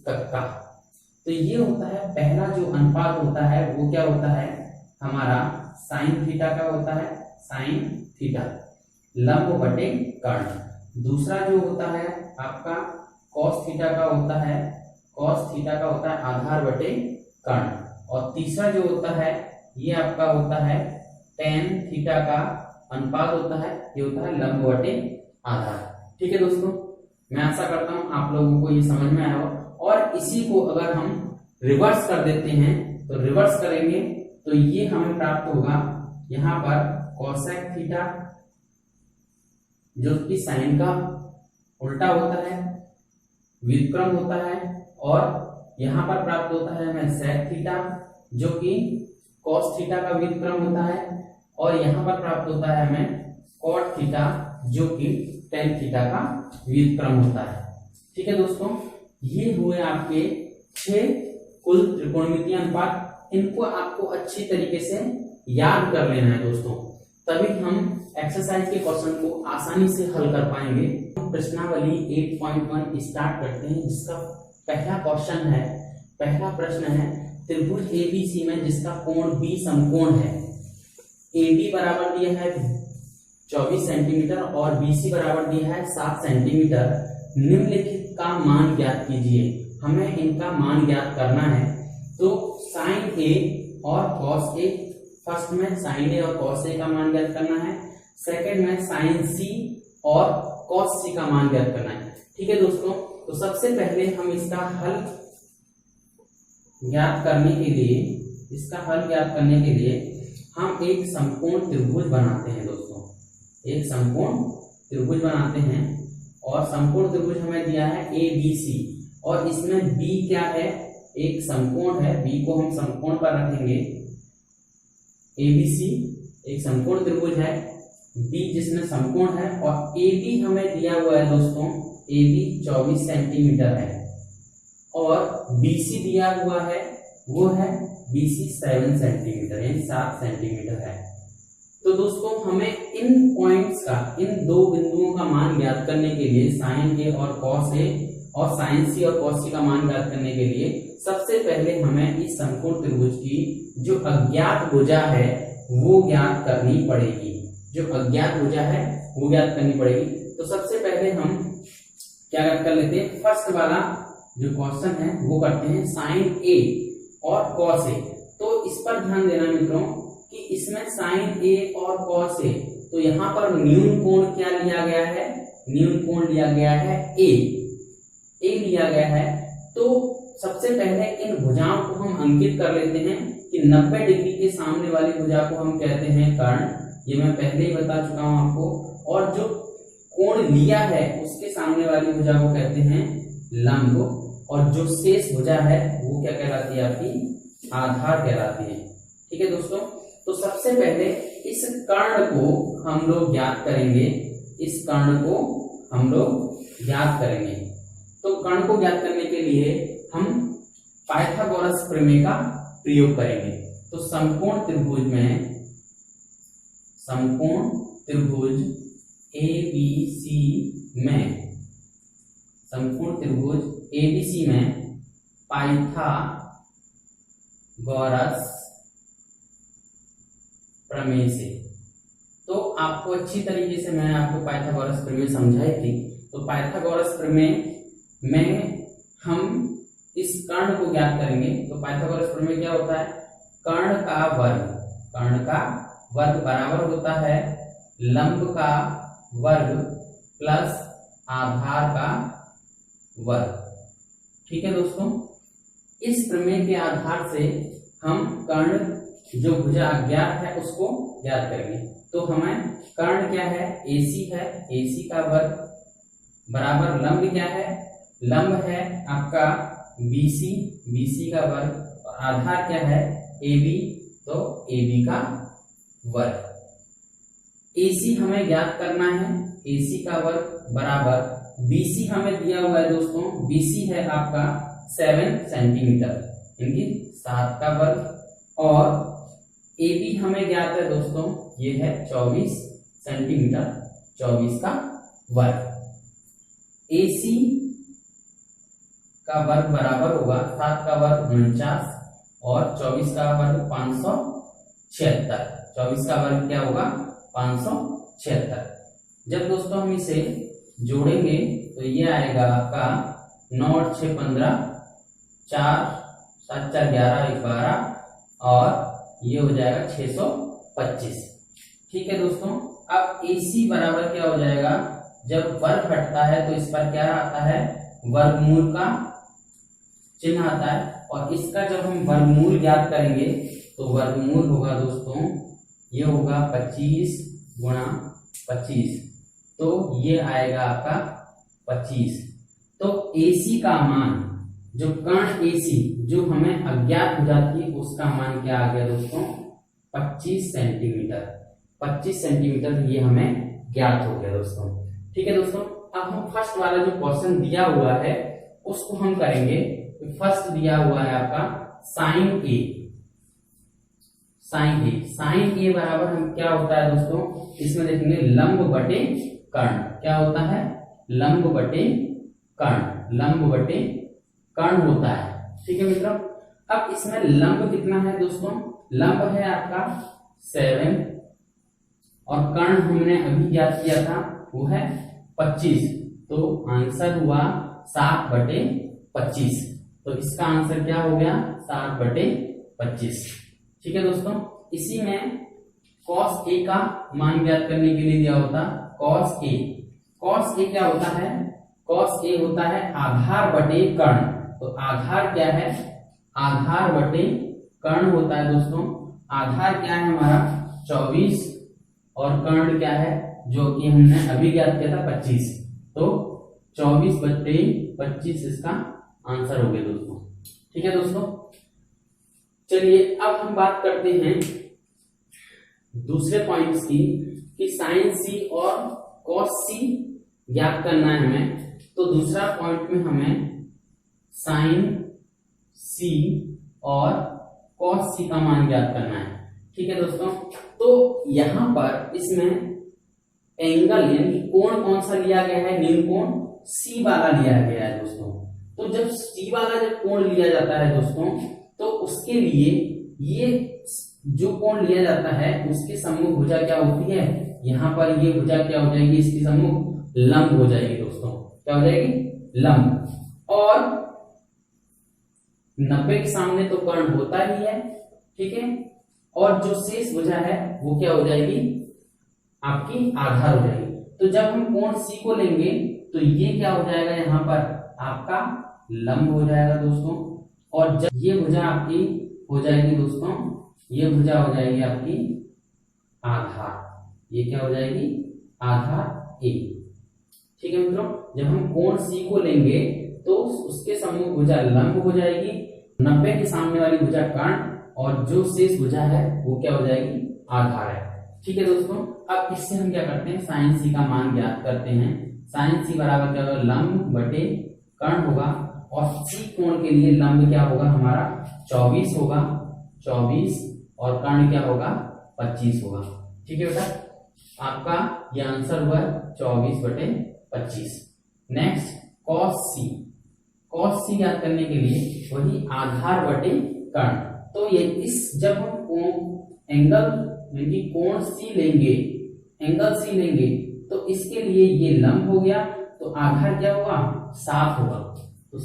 कक्का। तो ये होता है पहला जो अनुपात होता है, वो क्या होता है हमारा साइन थीटा का होता है, साइन थीटा लंब बटे कर्ण। दूसरा जो होता है आपका कॉस थीटा का होता है, कॉस थीटा का होता है आधार बटे कर्ण। और तीसरा जो होता है ये आपका होता है टेन थीटा का अनुपात होता है, ये होता है लंब बटे आधार। ठीक है दोस्तों, मैं आशा करता हूं आप लोगों को ये समझ में आया हो। और इसी को अगर हम रिवर्स कर देते हैं, तो रिवर्स करेंगे तो ये हमें प्राप्त होगा यहाँ पर कोसेक थीटा जो कि साइन का उल्टा होता है, व्युत्क्रम होता है, और यहाँ पर प्राप्त होता है हमें सेक थीटा जो कि कॉस थीटा का व्युत्क्रम होता है, और यहाँ पर प्राप्त होता है हमें कॉट थीटा जो कि टेन थीटा का व्युत्क्रम होता है। ठीक है दोस्तों, ये हुए आपके 6 कुल त्रिकोणमितीय अनुपात। इनको आपको अच्छी तरीके से याद कर लेना है दोस्तों, तभी हम एक्सरसाइज के क्वेश्चन को आसानी से हल कर पाएंगे। प्रश्नावली 8.1 स्टार्ट करते हैं, जिसका पहला क्वेश्चन है, पहला प्रश्न है त्रिभुज एबीसी में जिसका कोण बी समकोण है। एबी बराबर दिया है 24 सेंटीमीटर और बीसी बराबर दिया है 7 सेंटीमीटर। निम्नलिखित का मान ज्ञात कीजिए। हमें इनका मान ज्ञात करना है। तो साइन ए और कॉस ए, फर्स्ट में साइन ए और कॉस ए का मान ज्ञात करना है, सेकंड में साइन सी और कॉस सी का मान ज्ञात करना है। ठीक है दोस्तों, तो सबसे पहले हम इसका हल ज्ञात करने के लिए, हम एक समकोण त्रिभुज बनाते हैं दोस्तों, एक समकोण त्रिभुज बनाते हैं। और समकोण त्रिभुज हमें दिया है ए बी सी, और इसमें बी क्या है, एक समकोण है, बी को हम समकोण पर रखेंगे। ए बी सी एक समकोण त्रिभुज है, बी जिसमें समकोण है, और ए बी हमें दिया हुआ है दोस्तों, ए बी 24 सेंटीमीटर है, और बी सी दिया हुआ है वो है BC 7 सेंटीमीटर, यानी 7 सेंटीमीटर है। तो दोस्तों हमें इन पॉइंट्स का, इन दो बिंदुओं का मान ज्ञात करने के लिए, साइन ए और कॉस ए और साइन सी और कॉस सी का मान ज्ञात करने के लिए सबसे पहले हमें इस समकोण त्रिभुज की जो अज्ञात भुजा है वो ज्ञात करनी पड़ेगी। जो अज्ञात भुजा है वो ज्ञात करनी पड़ेगी। तो सबसे पहले हम क्या ज्ञात कर लेते हैं, फर्स्ट वाला जो क्वेश्चन है वो करते हैं साइन ए और कॉस ए। तो इस पर ध्यान देना मित्रों कि इसमें साइन ए और कॉस ए तो यहाँ पर न्यून कोण क्या लिया गया है, न्यून कोण लिया गया है ए लिया गया है। तो सबसे पहले इन भुजाओं को हम अंकित कर लेते हैं कि 90 डिग्री के सामने वाली भुजा को हम कहते हैं कर्ण, ये मैं पहले ही बता चुका हूं आपको। और जो कोण लिया है उसके सामने वाली भुजा को कहते हैं लंब, और जो शेष भुजा है वो क्या कहलाती है, आपकी आधार कहलाती है। ठीक है दोस्तों, तो सबसे पहले इस कर्ण को हम लोग ज्ञात करेंगे, इस कर्ण को हम लोग ज्ञात करेंगे। तो कर्ण को ज्ञात करने के लिए हम पाइथागोरस प्रमेय का प्रयोग करेंगे। तो समकोण त्रिभुज ABC में, समकोण त्रिभुज ABC में पाइथागोरस प्रमेय से, तो आपको अच्छी तरीके से मैंने आपको पाइथागोरस प्रमेय समझाई थी। तो पाइथागोरस प्रमेय में हम इस कर्ण को ज्ञात करेंगे। तो पाइथागोरस प्रमेय क्या होता है, कर्ण का वर्ग बराबर होता है लंब का वर्ग प्लस आधार का वर्ग। ठीक है दोस्तों, इस प्रमेय के आधार से हम कर्ण जो भुजा अज्ञात है उसको ज्ञात करेंगे। तो हमें कर्ण क्या है, AC है, AC का वर्ग बराबर लंब क्या है, लंब है आपका BC का वर्ग, और आधार क्या है AB, तो AB का वर्ग। AC हमें ज्ञात करना है, AC का वर्ग बराबर BC हमें दिया हुआ है दोस्तों, BC है आपका 7 सेंटीमीटर, यानी 7 का वर्ग, और AB हमें ज्ञात है दोस्तों, ये है 24 सेंटीमीटर, 24 का वर्ग। AC का वर्ग बराबर होगा 7 का वर्ग 49 और 24 का वर्ग 576। 24 का वर्ग क्या होगा, 576। जब दोस्तों हम इसे जोड़ेंगे तो ये आएगा आपका 9 और 6 15, 4 7 4 11 12, और ये हो जाएगा 625। ठीक है दोस्तों, अब AC बराबर क्या हो जाएगा, जब वर्ग हटता है तो इस पर क्या आता है, वर्गमूल का चिन्ह आता है, और इसका जब हम वर्गमूल ज्ञात करेंगे तो वर्गमूल होगा दोस्तों, ये होगा 25 गुणा 25, तो ये आएगा आपका 25। तो AC का मान, जो कर्ण AC जो हमें अज्ञात भुजा थी उसका मान क्या आ गया दोस्तों, 25 सेंटीमीटर। 25 सेंटीमीटर ये हमें ज्ञात हो गया दोस्तों। ठीक है दोस्तों, अब हम फर्स्ट वाला जो क्वेश्चन दिया हुआ है उसको हम करेंगे। फर्स्ट दिया हुआ है आपका साइन A बराबर हम क्या होता है दोस्तों, इसमें देखेंगे लंब बटे कर्ण। क्या होता है, लंब बटे कर्ण होता है। ठीक है मित्रों, अब इसमें लंब कितना है दोस्तों, लंब है आपका 7, और कर्ण हमने अभी ज्ञात किया था वो है 25, तो आंसर हुआ 7/25। तो इसका आंसर क्या हो गया, 7/25। ठीक है दोस्तों, इसी में cos A का मान ज्ञात करने के लिए दिया होता cos A क्या होता है, cos A होता है आधार बटे कर्ण। तो आधार क्या है, आधार बटे कर्ण होता है दोस्तों। आधार क्या है हमारा 24, और कर्ण क्या है जो कि हमने अभी ज्ञात किया था 25, तो 24/25 इसका आंसर हो गया दोस्तों। ठीक है दोस्तों, चलिए अब हम बात करते हैं दूसरे पॉइंट्स की, कि साइन C और cos C ज्ञात करना है हमें। तो दूसरा पॉइंट में हमें साइन C और cos C का मान ज्ञात करना है। ठीक है दोस्तों, तो यहां पर इसमें एंगल यानी कोण कौन सा लिया गया है, न्यून कोण C वाला लिया गया है दोस्तों। तो जब C वाला जब कोण लिया जाता है दोस्तों, तो उसके लिए ये जो कोण लिया जाता है उसकी सम्मुख भुजा क्या होती है, यहाँ पर ये भुजा क्या हो जाएगी, इसकी सम्मुख लंब हो जाएगी दोस्तों। क्या हो जाएगी, लंब। और 90 के सामने तो कर्ण होता ही है, ठीक है, और जो शेष भुजा है वो क्या हो जाएगी, आपकी आधार हो जाएगी। तो जब हम कोण सी को लेंगे तो ये क्या हो जाएगा, यहाँ पर आपका लंब हो जाएगा दोस्तों। और जब ये भुजा आपकी हो जाएगी दोस्तों, ये भुजा हो जाएगी आपकी आधार। ये क्या हो जाएगी, आधार ए। ठीक है मित्रों, जब हम कोण सी को लेंगे तो उसके सम्मुख भुजा लंब हो जाएगी, 90 के सामने वाली भुजा कर्ण, और जो शेष भुजा है वो क्या हो जाएगी, आधार है। ठीक है दोस्तों, अब इससे हम क्या करते हैं, साइन सी का मान ज्ञात करते हैं। साइन सी बराबर क्या होगा, लंब बटे कर्ण होगा, और सी कोण के लिए लंब क्या होगा हमारा 24 होगा, 24, और कर्ण क्या होगा 25 होगा। ठीक है बेटा, आपका ये आंसर हुआ 24/25। नेक्स्ट कॉस सी। कॉस सी ज्ञात करने के लिए वही आधार बटे कर्ण। तो ये इस जब हम एंगल यानी कोण सी लेंगे, एंगल सी लेंगे, तो इसके लिए ये लंब हो गया, तो आधार क्या होगा 7 होगा। तो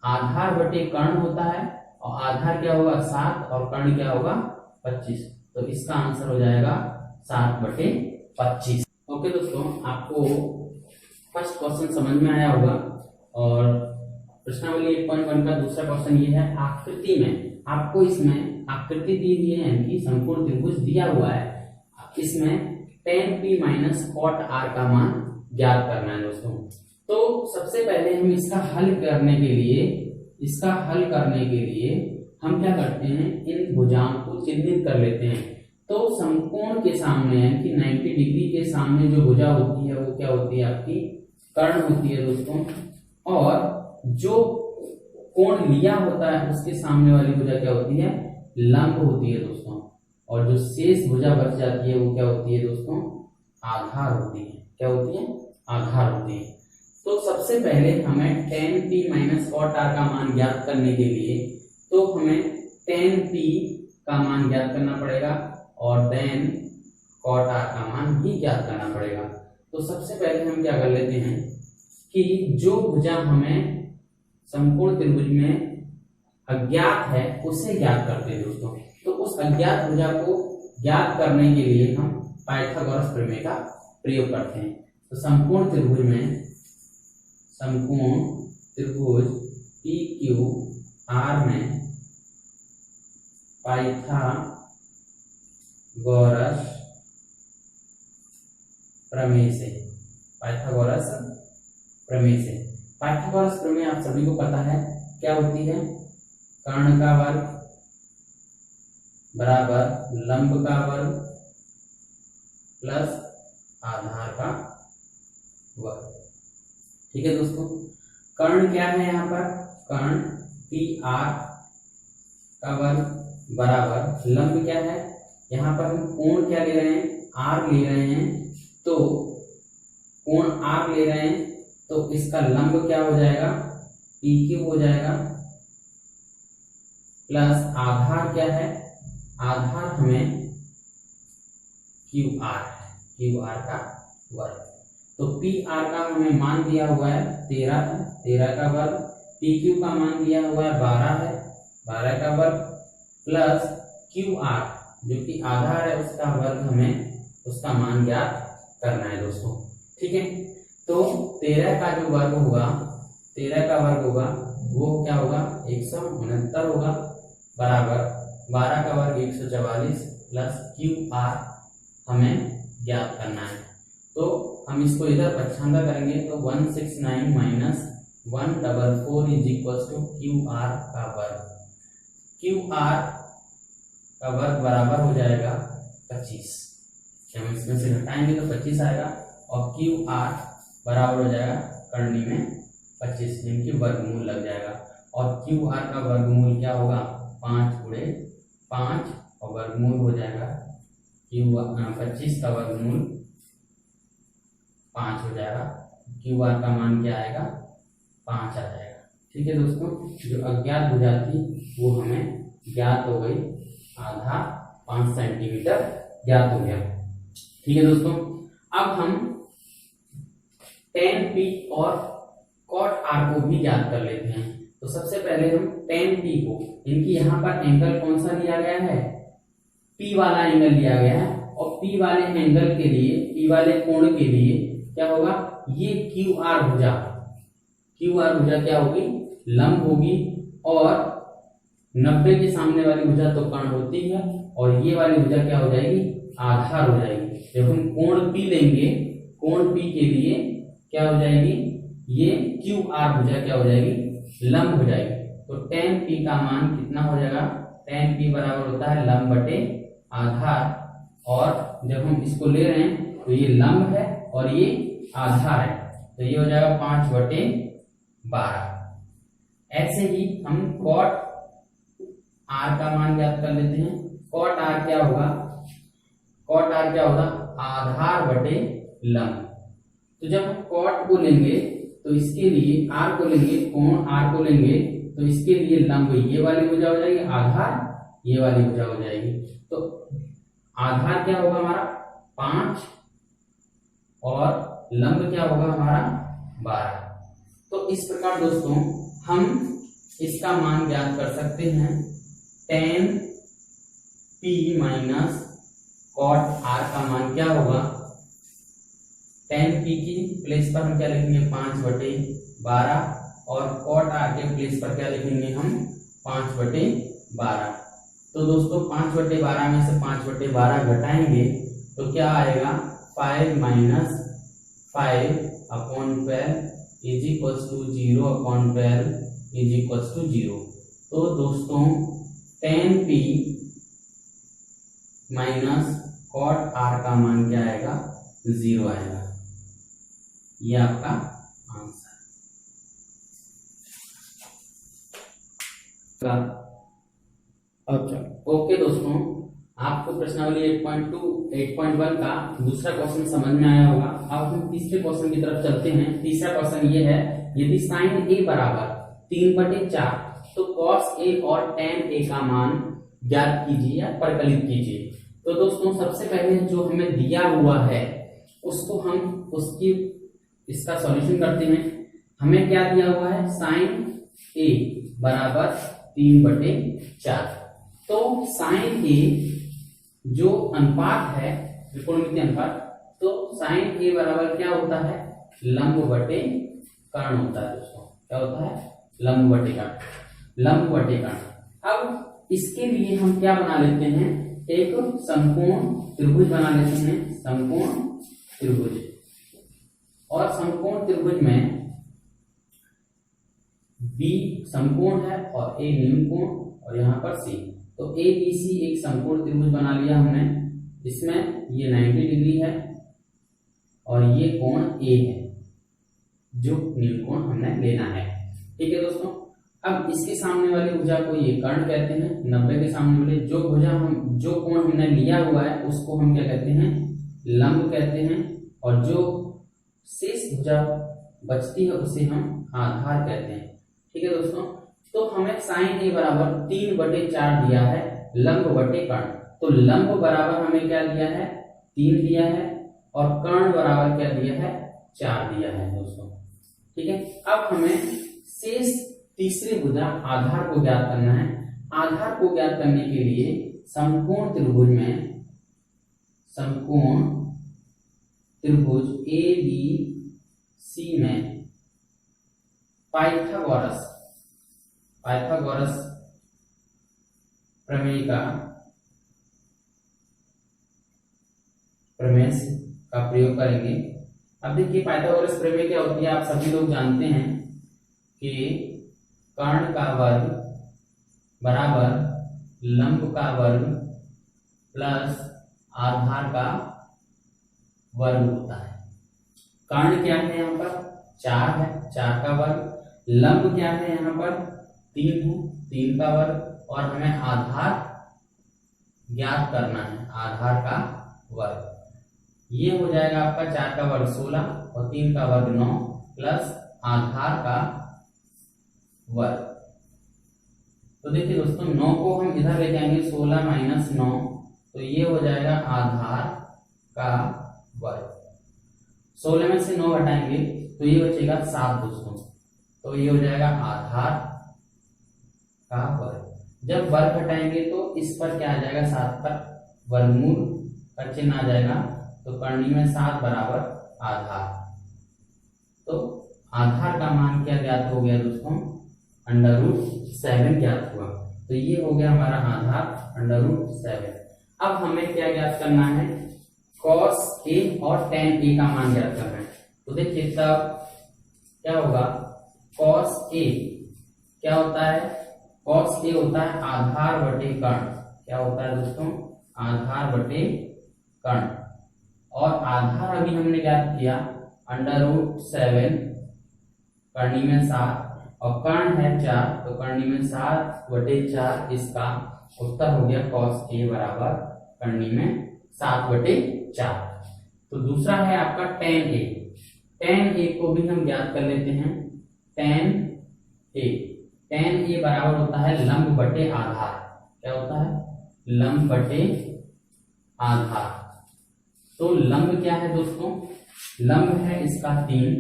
आधार बटे कर्ण होता है, और आधार क्या होगा 7, और कर्ण क्या होगा 25। तो इसका आंसर हो जाएगा 7/25। ओके दोस्तों, आपको फर्स्ट क्वेश्चन समझ में आया होगा। और प्रश्नावली 8.1 का दूसरा क्वेश्चन ये है, आकृति में आपको इसमें आकृति दी हुई है, यानी समकोण त्रिभुज दिया हुआ है, इसमें tan p minus cot r का मान ज्ञात करना है दोस्तों। तो सबसे पहले हम इसका हल करने के लिए हम क्या करते हैं, इन भुजाओं को चिन्हित कर लेते हैं। तो समकोण के सामने यानी कि 90 डिग्री के सामने जो भुजा होती है वो क्या होती है, आपकी कर्ण होती है दोस्तों। और जो कोण लिया होता है उसके सामने वाली भुजा क्या होती है, लंब होती है दोस्तों। और जो शेष भुजा बच जाती है वो क्या होती है दोस्तों, आधार होती है। क्या होती है, आधार होती है। तो सबसे पहले हमें tan p minus cot r का मान ज्ञात करने के लिए तो हमें tan p का मान ज्ञात करना पड़ेगा, और then cot r का मान भी ज्ञात करना पड़ेगा। तो सबसे पहले हम क्या कर लेते हैं कि जो भुजा हमें समकोण त्रिभुज में अज्ञात है उसे ज्ञात करते हैं दोस्तों। तो उस अज्ञात भुजा को ज्ञात करने के लिए हम पाइथागोरस प्रमेय का प्रयोग करते हैं। तो समकोण त्रिभुज पी क्यू आर में पाइथागोरस प्रमेय से पाइथागोरस प्रमेय आप सभी को पता है क्या होती है, कर्ण का वर्ग बराबर लंब का वर्ग प्लस आधार का वर्ग। ठीक है दोस्तों, कर्ण क्या है, यहाँ पर कर्ण पी आर का वर्ग बराबर लंब क्या है, यहाँ पर हम कोण क्या ले रहे हैं, आर ले रहे हैं। तो कोण आर ले रहे हैं तो इसका लंब क्या हो जाएगा, पी क्यू हो जाएगा, प्लस आधार क्या है, आधार हमें क्यू आर का वर्ग। तो पी आर का हमें मान दिया हुआ है 13 है, 13 का वर्ग, पी क्यू का मान दिया हुआ है 12 है, 12 का वर्ग, प्लस क्यू आर जो कि आधार है उसका वर्ग, हमें उसका मान ज्ञात करना है दोस्तों। ठीक है, तो 13 का जो वर्ग होगा, 13 का वर्ग होगा वो क्या होगा 169 होगा, बराबर 12 का वर्ग 144 प्लस क्यू आर हमें ज्ञात करना है। तो हम इसको इधर पक्षांतर करेंगे तो 169 minus 144 is equal to Q R का वर्ग। क्यू आर का वर्ग बराबर हो जाएगा 25। हम इसमें से घटाएंगे तो 25 आएगा, और क्यू आर बराबर हो जाएगा करनी में 25, जिनकी वर्गमूल लग जाएगा। और क्यू आर का वर्गमूल क्या होगा 5 गुणे 5, और वर्गमूल हो जाएगा 25 का वर्गमूल 5 हो जाएगा। क्यू आर का मान क्या आएगा 5 आ जाएगा। ठीक है दोस्तों, जो अज्ञात भुजा थी वो हमें ज्ञात हो गई, आधा 5 सेंटीमीटर ज्ञात हो गया। ठीक है दोस्तों, अब हम tan p और cot r को भी ज्ञात कर लेते हैं। तो सबसे पहले हम tan p को, इनकी यहाँ पर एंगल कौन सा लिया गया है, p वाला एंगल लिया गया है, और पी वाले एंगल के लिए, पी वाले कोण के लिए क्या होगा, ये क्यू आर भुजा क्या होगी, लंब होगी, और 90 के सामने वाली भुजा तो कर्ण होती है, और ये वाली भुजा क्या हो जाएगी, आधार हो जाएगी। जब हम कोण पी लेंगे, कोण पी के लिए क्या हो जाएगी, ये क्यू आर भुजा क्या हो जाएगी, लंब हो जाएगी। तो tan p का मान कितना हो जाएगा, tan p बराबर होता है लंब बटे आधार, और जब हम इसको ले रहे हैं तो ये लंब है और ये आधार है, तो ये हो जाएगा 5/12। ऐसे ही हम cot r का मान ज्ञात कर लेते हैं। cot r क्या होगा, cot r क्या होगा, आधार बटे लंब। तो जब हम cot को लेंगे तो इसके लिए r को लेंगे, कोण r को लेंगे तो इसके लिए लंब ये वाली भुजा हो जाएगी, आधार ये वाली भुजा हो जाएगी। तो आधार क्या होगा हमारा 5 और लंब क्या होगा हमारा 12। तो इस प्रकार दोस्तों हम इसका मान ज्ञात कर सकते हैं। tan p minus cot r का मान क्या होगा, tan p की प्लेस पर हम क्या लिखेंगे 5/12, और cot r के प्लेस पर क्या लिखेंगे हम 5/12। तो दोस्तों 5/12 में से 5/12 घटाएंगे तो क्या आएगा, 5 minus 5/12 is equal to 0/12 is equal to 0। तो दोस्तों tan p minus cot r का मान क्या आएगा, 0 आएगा। ये आपका आंसर। अच्छा ओके दोस्तों, आपको प्रश्नावली 8.1 का दूसरा क्वेश्चन समझ में आया होगा। अब हम तीसरे क्वेश्चन की तरफ चलते हैं। तीसरा क्वेश्चन ये है, यदि sin a बराबर 3/4 तो cos a और tan a का मान ज्ञात कीजिए या परिकलित कीजिए। तो दोस्तों सबसे पहले जो हमें दिया हुआ है उसको हम इसका सॉल्यूशन करते हैं। हमें क्या दिया हुआ है, sin a बराबर 3/4। तो sin a जो अनुपात है, त्रिकोणमितीय अनुपात, तो sin a बराबर क्या होता है, लंब बटे कर्ण होता है दोस्तों। क्या होता है, लंब बटे कर्ण। अब इसके लिए हम क्या बना लेते हैं, एक समकोण त्रिभुज बना लेते हैं, समकोण त्रिभुज। और समकोण त्रिभुज में B समकोण है और A न्यूनकोण और यहाँ पर C। तो ABC एक समकोण त्रिभुज बना लिया हमने। इसमें ये 90 डिग्री है और ये कोण A है जो न्यूनकोण हमने लेना है। ठीक है दोस्तों, अब इसके सामने वाली भुजा को ये कर्ण कहते हैं। 90 के सामने वाले जो कोण हमने लिया हुआ है उसको हम क्या कहते हैं, लंब कहते हैं। और जो शेष भुजा बचती है उसे हम आधार कहते हैं। ठीक है दोस्तों, तो हमें sin a बराबर 3/4 दिया है लंब बटे कर्ण। तो लंब बराबर हमें क्या दिया है, 3 दिया है, और कर्ण बराबर क्या दिया है, 4 दिया है दोस्तों। ठीक है, अब हमें शेष तीसरी भुजा आधार को ज्ञात करना है। आधार को ज्ञात करने के लिए समकोण त्रिभुज ABC में पाइथागोरस प्रमेय का प्रयोग करेंगे। अब देखिए पाइथागोरस प्रमेय क्या होती है, आप सभी लोग जानते हैं कि कर्ण का वर्ग बराबर लंब का वर्ग प्लस आधार का वर्ग होता है। कर्ण क्या है, यहाँ पर 4 है, 4 का वर्ग। लंब क्या है, यहाँ पर 3 है, 3 का वर्ग। और हमें आधार ज्ञात करना है, आधार का वर्ग। ये हो जाएगा आपका 4 का वर्ग 16 और 3 का वर्ग 9 प्लस आधार का वर्ग। तो देखिए दोस्तों 9 को हम इधर ले जाएंगे, 16 माइनस 9, तो ये हो जाएगा आधार का वर्ग। 16 में से 9 हटाएंगे तो ये बचेगा 7 दोस्तों, तो ये हो जाएगा आधार का वर्ग। जब वर्ग हटाएंगे तो इस पर क्या आ जाएगा, 7 पर वर्गमूल का चिन्ह आ जाएगा, तो कर्णी में 7 बराबर आधार। तो आधार का मान क्या ज्ञात हो गया दोस्तों, √7 ज्ञात हुआ। तो ये हो गया हमारा आधार √7। अब हमें क्या ज्ञात करना है, cos A और tan A का मान ज्ञात करना है। तो देखिए तब क्या होगा, cos A क्या होता है, cos A होता है आधार बटे कर्ण। क्या होता है दोस्तों, आधार बटे कर्ण। और आधार अभी हमने ज्ञात किया √7, कर्णी में 7 और कर्ण है 4, तो कर्णी में 7/4। इसका उत्तर हो गया cos A बराबर कर्णी में 7/4। तो दूसरा है आपका tan A। tan A को भी हम ज्ञात कर लेते हैं। tan A बराबर होता है लंब बटे आधार। क्या होता है, लंब बटे आधार। तो लंब क्या है दोस्तों, लंब है इसका 3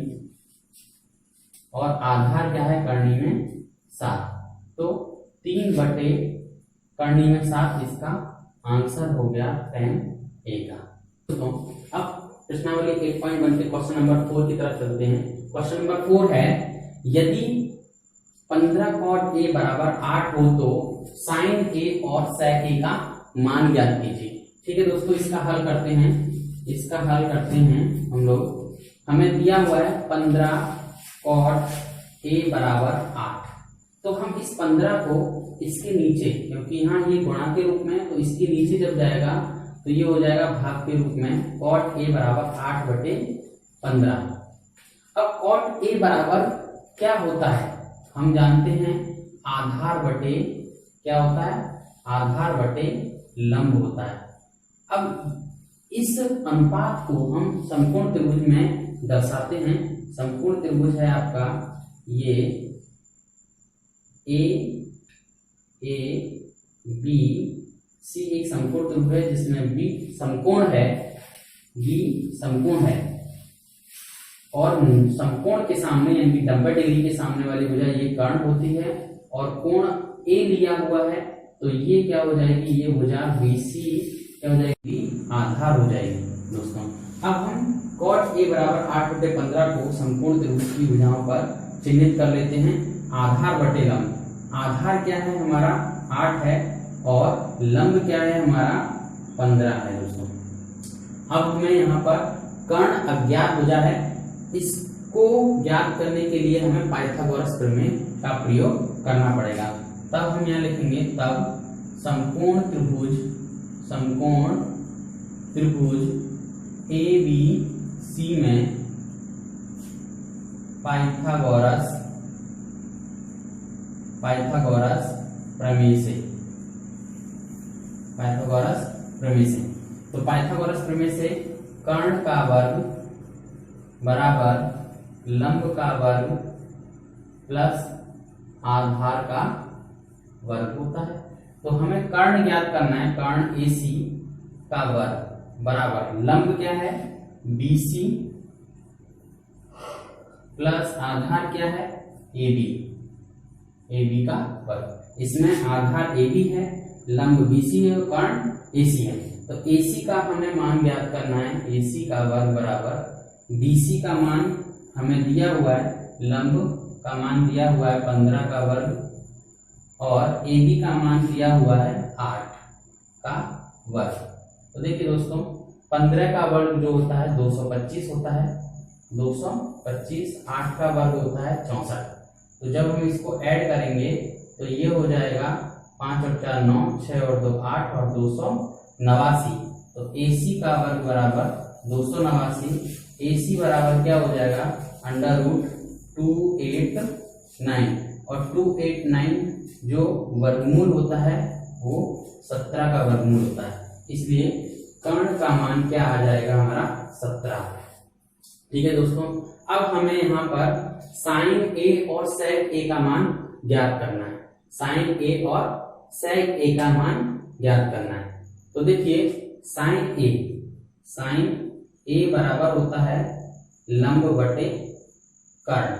और आधार क्या है, कर्णी में 7। तो 3 बटे कर्णी में 7 इसका आंसर हो गया tan A का। दोस्तों अब प्रश्नावली 8.1 के क्वेश्चन नंबर 4 की तरफ चलते हैं। क्वेश्चन नंबर 4 है, यदि 15 cot A बराबर 8 हो तो sin A और sec A का मान ज्ञात कीजिए। ठीक है दोस्तों, इसका हल करते हैं हम लोग। हमें दिया हुआ है 15 cot A बराबर 8। तो हम इस 15 को इसके नीचे, क्योंकि यहाँ ये गुणा के रूप में, तो इसके नीचे जब जाएगा तो ये हो जाएगा भाग के रूप में। cot A बराबर 8/15। अब cot A बराबर क्या होता है, हम जानते हैं आधार बटे क्या होता है, आधार बटे लंब होता है। अब इस अनुपात को हम समकोण त्रिभुज में दर्शाते हैं। समकोण त्रिभुज है आपका ये ABC एक समकोण त्रिभुज है जिसमें B समकोण है और समकोण के सामने यानी 90 डिग्री के सामने वाली भुजा ये कर्ण होती है और कोण A लिया हुआ है, तो ये क्या हो जाएगी, ये भुजा BC क्या हो जाएगी, आधार हो जाएगी दोस्तों। अब हम cot A बराबर 8/15 को समकोण त्रिभुज की भुजाओं पर चिन्हित कर लेते हैं। आधार बटे लंब, आधार क्या है हमारा 8 है और लंब क्या है हमारा 15 है दोस्तों। अब हमें यहाँ पर कर्ण अज्ञात भुजा है, इसको ज्ञात करने के लिए हमें पाइथागोरस प्रमेय का प्रयोग करना पड़ेगा। तब हम यहाँ लिखेंगे, तब समकोण त्रिभुज ABC में पाइथागोरस प्रमेय से तो पाइथागोरस प्रमेय से कर्ण का वर्ग बराबर लंब का वर्ग प्लस आधार का वर्ग होता है। तो हमें कर्ण ज्ञात करना है, कर्ण AC का वर्ग बराबर लंब क्या है BC प्लस आधार क्या है AB का वर्ग। इसमें आधार AB है, लंब BC है और कर्ण AC है। तो AC का हमें मान ज्ञात करना है, AC का वर्ग बराबर BC का मान हमें दिया हुआ है, लंब का मान दिया हुआ है 15 का वर्ग और AB का मान दिया हुआ है 8 का वर्ग। तो देखिए दोस्तों 15 का वर्ग जो होता है 225 होता है, 225, 8 का वर्ग होता है 64। तो जब हम इसको ऐड करेंगे तो ये हो जाएगा 5 और 4 9, 6 और 2 8 और 289। तो AC का वर्ग बराबर 289, AC बराबर क्या हो जाएगा √289 और 289 जो वर्गमूल होता है वो 17 का वर्गमूल होता है, इसलिए कर्ण का मान क्या आ जाएगा हमारा 17। ठीक है दोस्तों, अब हमें यहाँ पर साइन A और सेक A का मान ज्ञात करना है। साइन A और सेक A का मान ज्ञात करना है। तो देखिए साइन A बराबर होता है लंब बटे कर्ण।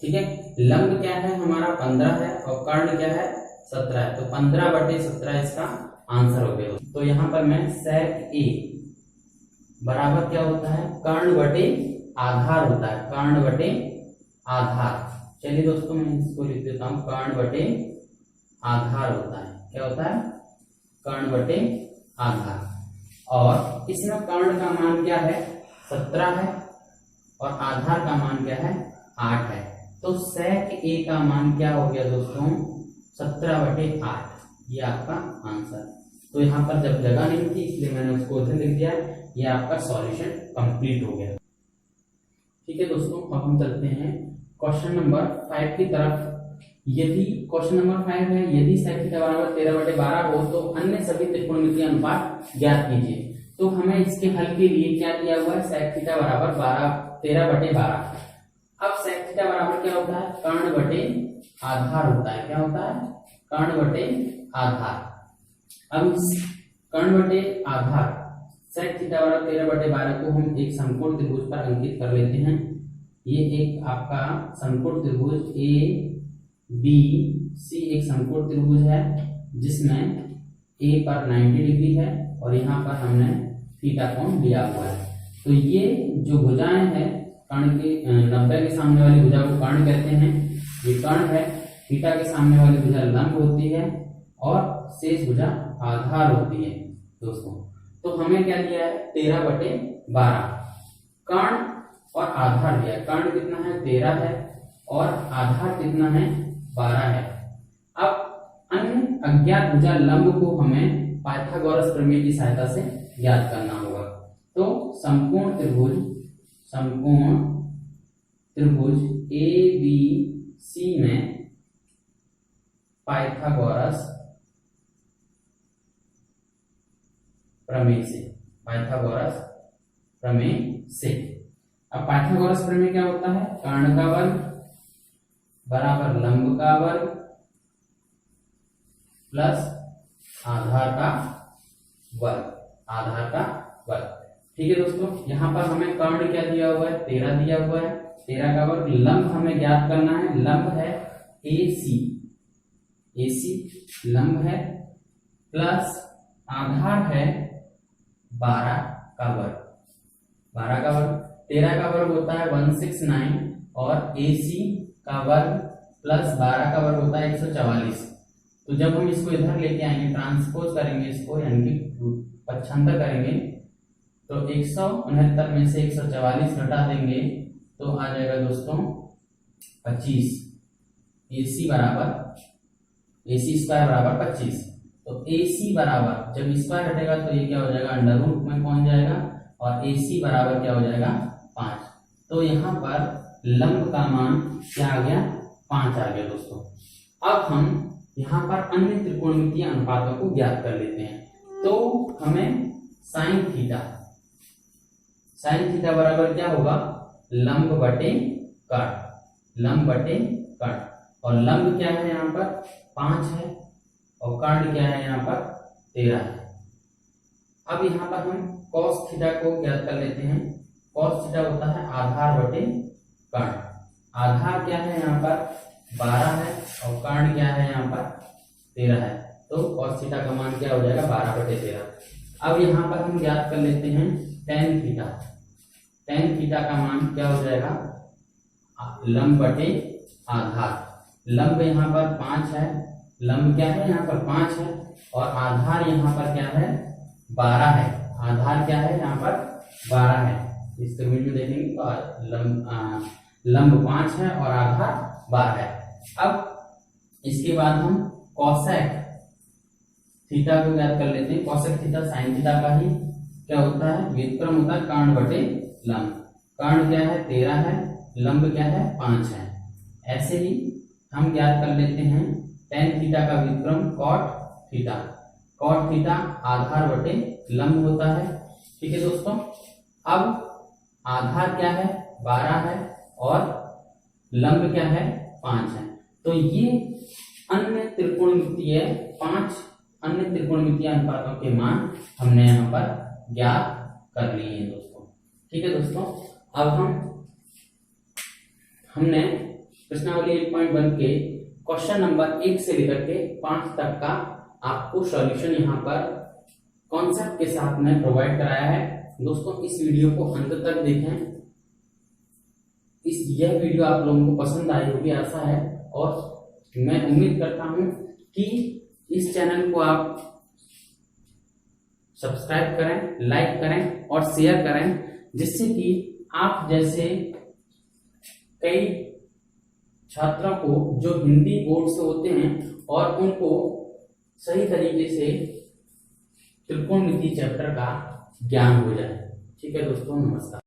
ठीक है, लंब क्या है हमारा 15 है और कर्ण क्या है 17 है। तो 15/17 इसका आंसर हो गया। तो यहाँ पर मैं sec a बराबर क्या होता है, कर्ण बटे आधार होता है, कर्ण बटे आधार। चलिए दोस्तों मैं इसको लिख देता हूं, कर्ण बटे आधार होता है, क्या होता है, कर्ण बटे आधार। और इसमें कर्ण का मान क्या है, 17 है और आधार का मान क्या है, 8 है। तो sec a का मान क्या हो गया दोस्तों, 17/8, ये आपका आंसर। तो यहाँ पर जब जगह नहीं थी इसलिए मैंने उसको उधर लिख दिया, ये आपका सॉल्यूशन कंप्लीट हो गया। ठीक है दोस्तों, अब हम चलते हैं क्वेश्चन नंबर 5 की तरफ। यदि क्वेश्चन नंबर 5 है, यदि sec थीटा बराबर 13/12 हो तो अन्य सभी त्रिकोणमितीय अनुपात ज्ञात कीजिए। तो हमें इसके हल के लिए क्या दिया हुआ है, sec थीटा बराबर 13/12। अब sec थीटा बराबर क्या होता है, कर्ण बटे आधार होता है, क्या होता है, कर्ण बटे आधार। अब इस कर्ण बटे आधार sec थीटा बराबर 13/12 को हम एक समकोण त्रिभुज पर अंकित कर लेते हैं। ये एक आपका समकोण त्रिभुज ए बी सी एक समकोण त्रिभुज है जिसमें ए पर 90 डिग्री है और यहाँ पर हमने थीटा कोण लिया हुआ है। तो ये जो भुजाएं हैं कर्ण के 90 के सामने वाली भुजा को कर्ण कहते हैं, ये कर्ण है। थीटा के सामने वाली भुजा लंब होती है और शेष भुजा आधार होती है दोस्तों। तो हमें क्या दिया है, 13/12 कर्ण और आधार दिया है। कर्ण कितना है, 13 है और आधार कितना है, 12 है। अब अन्य अज्ञात भुजा लंब को हमें पाइथागोरस प्रमेय की सहायता से ज्ञात करना होगा। तो समकोण त्रिभुज ए बी सी में पाइथागोरस प्रमेय से अब पाइथागोरस प्रमेय क्या होता है, कर्ण का वर्ग बराबर लंब का वर्ग प्लस आधार का वर्ग। ठीक है दोस्तों, यहाँ पर हमें कर्ण क्या दिया हुआ है, 13 दिया हुआ है, 13 का वर्ग। लंब हमें ज्ञात करना है, लंब है AC लंब है प्लस आधार है 12 का वर्ग। 13 का वर्ग होता है 169 और AC का वर्ग प्लस 12 का वर्ग होता है 144। तो जब हम इसको इधर लेके आएंगे, ट्रांसपोज करेंगे इसको, यानी कि पक्षांतर करेंगे, तो 169 में से 144 घटा देंगे तो आ जाएगा दोस्तों 25। AC स्क्वायर बराबर 25। तो AC बराबर जब स्क्वायर हटेगा तो ये क्या हो जाएगा, अंडर रूट में पहुंच जाएगा और AC बराबर क्या हो जाएगा, 5। तो यहाँ पर लंब का मान क्या आ गया, 5 आ गया दोस्तों। अब हम यहाँ पर अन्य त्रिकोणमितीय अनुपातों को ज्ञात कर लेते हैं। तो हमें साइन थीटा बराबर क्या होगा, लंब बटे कर्ण। और लंब क्या है यहाँ पर, 5 है और कर्ण क्या है यहाँ पर, 13 है। अब यहाँ पर हम cos थीटा को ज्ञात कर लेते हैं। cos थीटा होता है आधार बटे कर्ण। आधार क्या है यहाँ पर, 12 है और कर्ण क्या है यहाँ पर, 13 है। तो cos थीटा का मान क्या हो जाएगा, 12/13। अब यहाँ पर हम ज्ञात कर लेते हैं tan थीटा का मान क्या हो जाएगा, लंब बटे आधार। लंब यहाँ पर 5 है, लंब क्या है यहाँ पर 5 है और आधार यहाँ पर क्या है, 12 है। आधार क्या है यहाँ पर, 12 है। इस त्रिभुज में देखेंगे तो लंब 5 है और आधार 12 है। अब इसके बाद हम कोसेक थीटा को ज्ञात कर लेते हैं। कोसेक थीटा साइन थीटा का ही क्या होता है, व्युत्क्रम होता है कर्ण बटे लंब। कर्ण क्या है, 13 है, लंब क्या है, 5 है। ऐसे ही हम ज्ञात कर लेते हैं tan थीटा का व्युत्क्रम कॉट थीटा आधार बटे लंब होता है। ठीक है दोस्तों, अब आधार क्या है, 12 है और लंब क्या है, 5 है। तो ये अन्य त्रिकोणमितीय 5 अन्य त्रिकोणमितीय अनुपातों के मान हमने यहाँ पर ज्ञात कर लिए हैं दोस्तों। ठीक है दोस्तों, अब हमने प्रश्नावली 8.1 के क्वेश्चन नंबर 1 से लेकर के 5 तक का आपको सॉल्यूशन यहाँ पर कॉन्सेप्ट के साथ में प्रोवाइड कराया है। दोस्तों इस वीडियो को अंत तक देखें। यह वीडियो आप लोगों को पसंद आई होगी आशा है, और मैं उम्मीद करता हूं कि इस चैनल को आप सब्सक्राइब करें, लाइक करें और शेयर करें, जिससे कि आप जैसे कई छात्रों को जो हिंदी बोर्ड से होते हैं और उनको सही तरीके से त्रिकोणमिति चैप्टर का ज्ञान हो जाए। ठीक है दोस्तों, नमस्कार।